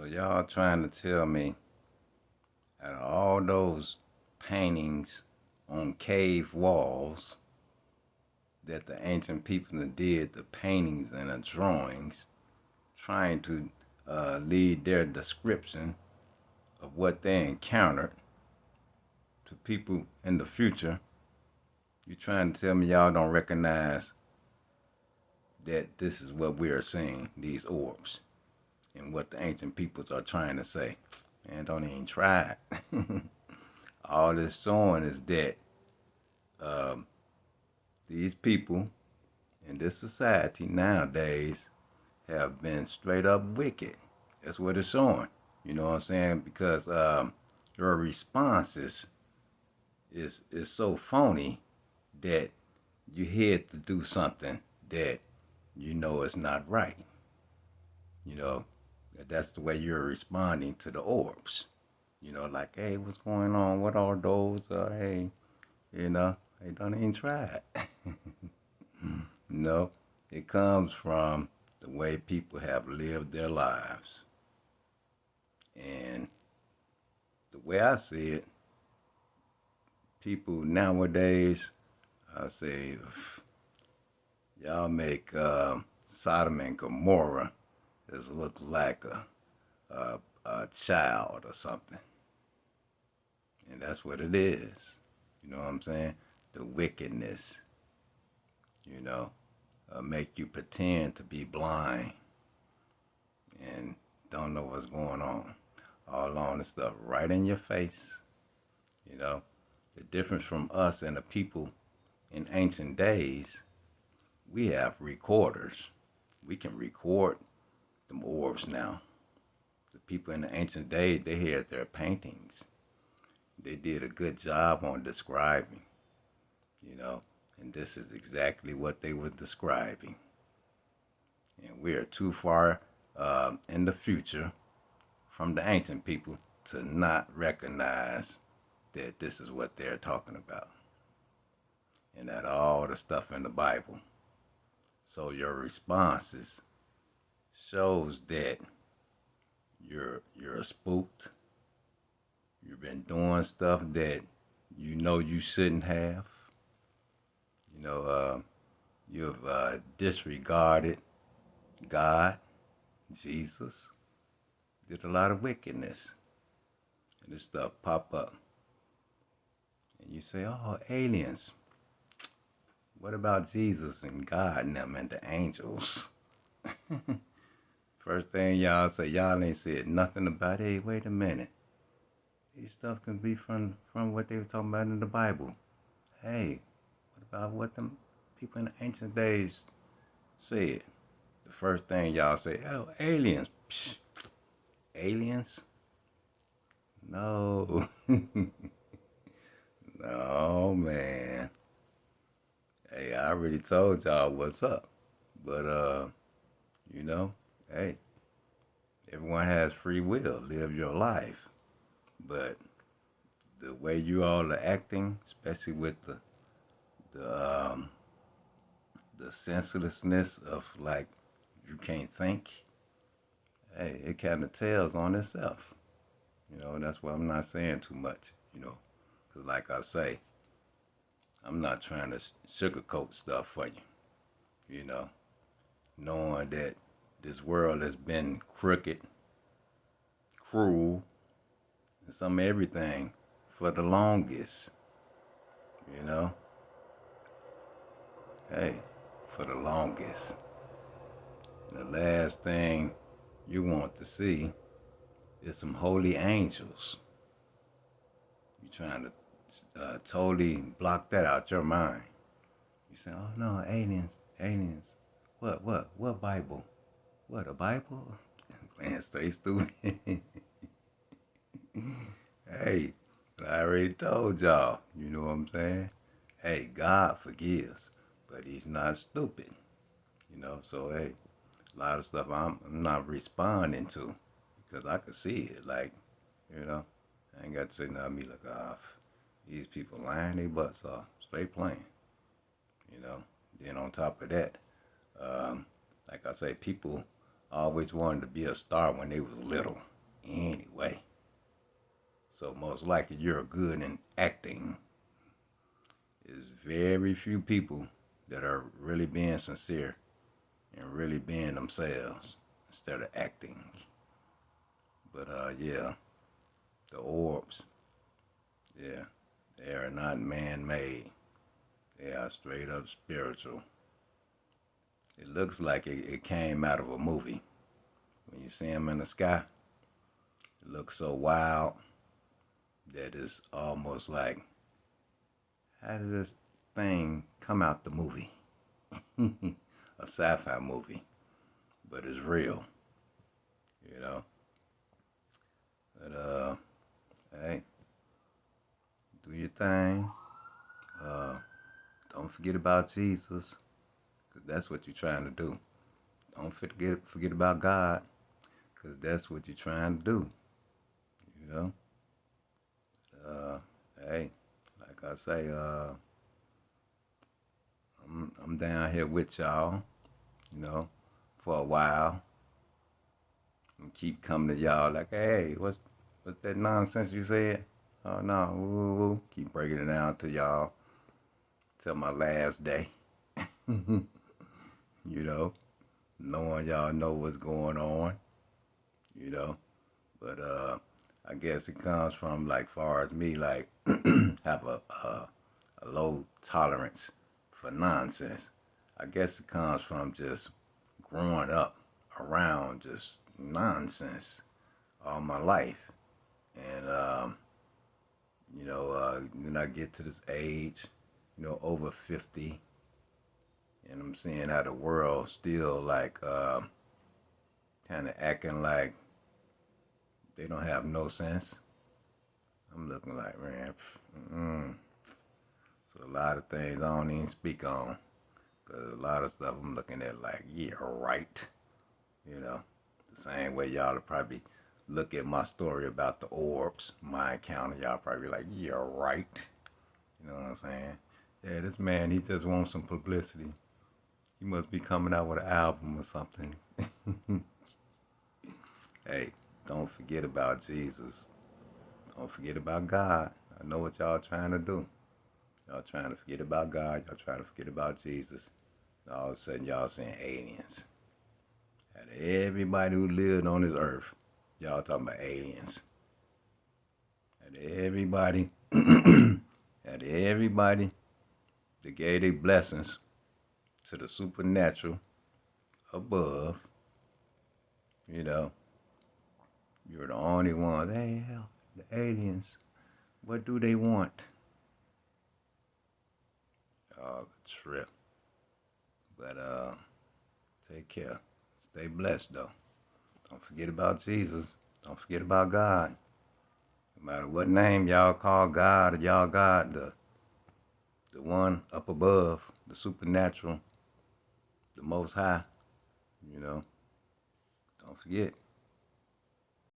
So y'all trying to tell me out of all those paintings on cave walls that the ancient people did the paintings and the drawings, trying to lead their description of what they encountered to people in the future. You trying to tell me y'all don't recognize that this is what we are seeing, these orbs, and what the ancient peoples are trying to say? Man, don't even try it. All this showing is that um, these people in this society nowadays have been straight up wicked. That's what it's showing. You know what I'm saying? Because your responses is so phony that you had to do something that you know is not right. You know, that's the way you're responding to the orbs. You know, like, hey, what's going on? What are those? Hey, you know, they don't even try it. No, it comes from the way people have lived their lives. And the way I see it, people nowadays, I say, y'all make Sodom and Gomorrah just look like a child or something. And that's what it is. You know what I'm saying? The wickedness, you know, make you pretend to be blind and don't know what's going on. All on this stuff right in your face. You know, the difference from us and the people in ancient days, we have recorders. We can record them orbs now. The people in the ancient days, they had their paintings. They did a good job on describing, you know, and this is exactly what they were describing. And we are too far in the future from the ancient people to not recognize that this is what they're talking about. And that all the stuff in the Bible. So your responses shows that you're spooked. You've been doing stuff that you know you shouldn't have. You know, you've disregarded God, Jesus. Did a lot of wickedness. And this stuff pop up. And you say, oh, aliens. What about Jesus and God and them and the angels? First thing y'all say, y'all ain't said nothing about it. Hey, wait a minute. These stuff can be from what they were talking about in the Bible. Hey, what about what them people in the ancient days said? The first thing y'all say, oh, aliens. Psh, aliens? No. No, man. Hey, I already told y'all what's up. But, you know, hey, everyone has free will. Live your life. But the way you all are acting, especially with the senselessness of like you can't think, hey, it kind of tells on itself. You know, that's why I'm not saying too much. You know, because like I say, I'm not trying to sugarcoat stuff for you. You know, knowing that this world has been crooked, cruel, and some everything for the longest. You know, hey, for the longest. And the last thing you want to see is some holy angels. You're trying to totally block that out your mind. You say, oh no, aliens, aliens. What Bible? What, a Bible? Man, stay stupid. Hey, I already told y'all, you know what I'm saying? Hey, God forgives, but he's not stupid. You know, so hey, a lot of stuff I'm not responding to because I could see it. Like, you know, I ain't got to say nothing. Be like, ah, these people lying their butts off, straight playing. You know, then on top of that, like I say, people always wanted to be a star when they was little. anyway. So most likely you're good in acting. There's very few people that are really being sincere and really being themselves instead of acting. But yeah, the orbs, yeah, they are not man-made. They are straight up spiritual. It looks like it came out of a movie. When you see them in the sky, it looks so wild that it's almost like, how did this thing come out the movie? A sci-fi movie, but it's real, you know. But hey, do your thing. Don't forget about Jesus, cause that's what you're trying to do. Don't forget about God, cause that's what you're trying to do. You know. Hey, like I say, I'm down here with y'all, you know, for a while. And keep coming to y'all like, hey, what's that nonsense you said? Oh no, woo, woo. Keep breaking it down to y'all till my last day. You know, knowing y'all know what's going on, you know. But I guess it comes from like far as me like have a low tolerance for nonsense. I guess it comes from just growing up around just nonsense all my life. And, when I get to this age, over 50, and I'm seeing how the world still like kind of acting like they don't have no sense. I'm looking like, man, so a lot of things I don't even speak on. Because a lot of stuff I'm looking at like, yeah, right. You know, the same way y'all will probably look at my story about the orbs, my encounter, y'all probably like, yeah, right. You know what I'm saying? Yeah, this man, he just wants some publicity. He must be coming out with an album or something. Hey, don't forget about Jesus. Don't forget about God. I know what y'all trying to do. Y'all trying to forget about God. Y'all trying to forget about Jesus. All of a sudden, y'all saying aliens. Out of everybody who lived on this earth, y'all talking about aliens. Out of everybody, out of everybody that gave their blessings to the supernatural above, you're the only one. Hey, hell, the aliens, what do they want? Oh, trip. But take care. Stay blessed though. Don't forget about Jesus. Don't forget about God. No matter what name y'all call God or y'all God, the one up above, the supernatural, the most high, don't forget.